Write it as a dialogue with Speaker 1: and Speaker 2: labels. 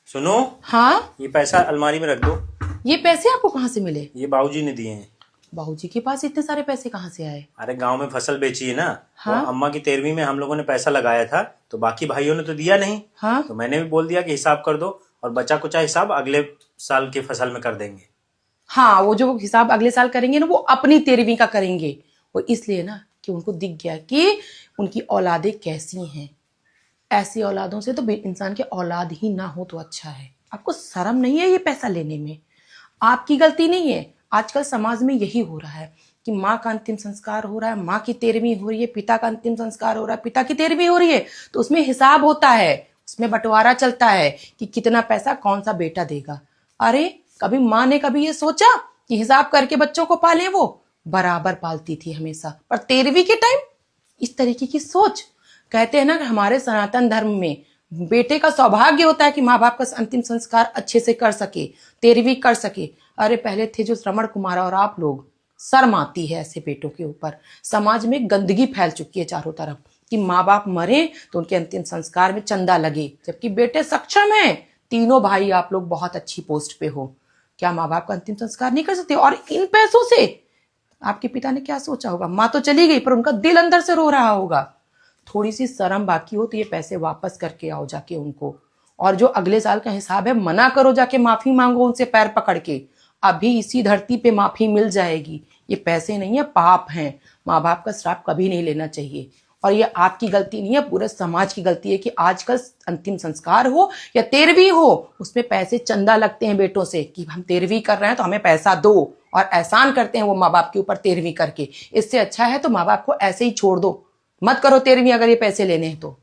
Speaker 1: सुनो,
Speaker 2: हाँ,
Speaker 1: ये पैसा अलमारी में रख दो।
Speaker 2: ये पैसे आपको कहाँ से मिले?
Speaker 1: ये बाबूजी ने दिए हैं।
Speaker 2: बाबूजी के पास इतने सारे पैसे कहाँ से आए?
Speaker 1: अरे गांव में फसल बेची है ना।
Speaker 2: हाँ?
Speaker 1: वो अम्मा की 13वीं में हम लोगों ने पैसा लगाया था, तो बाकी भाइयों ने तो दिया नहीं।
Speaker 2: हाँ?
Speaker 1: तो मैंने भी बोल दिया कि हिसाब कर दो, और बचा कुचा हिसाब अगले साल की फसल में कर देंगे।
Speaker 2: हाँ, वो जो हिसाब अगले साल करेंगे ना, वो अपनी 13वीं का करेंगे। वो इसलिए ना कि उनको दिख गया कि उनकी औलादें कैसी हैं। ऐसी औलादों से तो इंसान के औलाद ही ना हो तो अच्छा है। आपको शर्म नहीं है ये पैसा लेने में? आपकी गलती नहीं है। आजकल समाज में यही हो रहा है कि माँ का अंतिम संस्कार हो रहा है, माँ की 13वीं हो रही है, पिता का अंतिम संस्कार हो रहा है, पिता की 13वीं हो रही है, तो उसमें हिसाब होता है, उसमें बंटवारा चलता है कि कितना पैसा कौन सा बेटा देगा। अरे कभी माँ ने कभी ये सोचा कि हिसाब करके बच्चों को पाले? वो बराबर पालती थी हमेशा, पर 13वीं के टाइम इस तरीके की सोच। कहते हैं ना कि हमारे सनातन धर्म में बेटे का सौभाग्य होता है कि माँ बाप का अंतिम संस्कार अच्छे से कर सके, 13वीं कर सके। अरे पहले थे जो श्रवण कुमार, और आप लोग, शर्म आती है ऐसे बेटों के ऊपर। समाज में गंदगी फैल चुकी है चारों तरफ कि माँ बाप मरे तो उनके अंतिम संस्कार में चंदा लगे, जबकि बेटे सक्षम हैं। तीनों भाई आप लोग बहुत अच्छी पोस्ट पे हो, क्या माँ बाप का अंतिम संस्कार नहीं कर सकते? और इन पैसों से आपके पिता ने क्या सोचा होगा? माँ तो चली गई पर उनका दिल अंदर से रो रहा होगा। थोड़ी सी शर्म बाकी हो तो ये पैसे वापस करके आओ जाके उनको, और जो अगले साल का हिसाब है मना करो, जाके माफी मांगो उनसे पैर पकड़ के। अभी इसी धरती पे माफी मिल जाएगी। ये पैसे नहीं है, पाप हैं। माँ बाप का श्राप कभी नहीं लेना चाहिए। और ये आपकी गलती नहीं है, पूरे समाज की गलती है कि आजकल अंतिम संस्कार हो या 13वीं हो, उसमें पैसे चंदा लगते हैं बेटों से कि हम 13वीं कर रहे हैं तो हमें पैसा दो, और एहसान करते हैं वो माँ बाप के ऊपर 13वीं करके। इससे अच्छा है तो माँ बाप को ऐसे ही छोड़ दो, मत करो 13वीं अगर ये पैसे लेने हैं तो।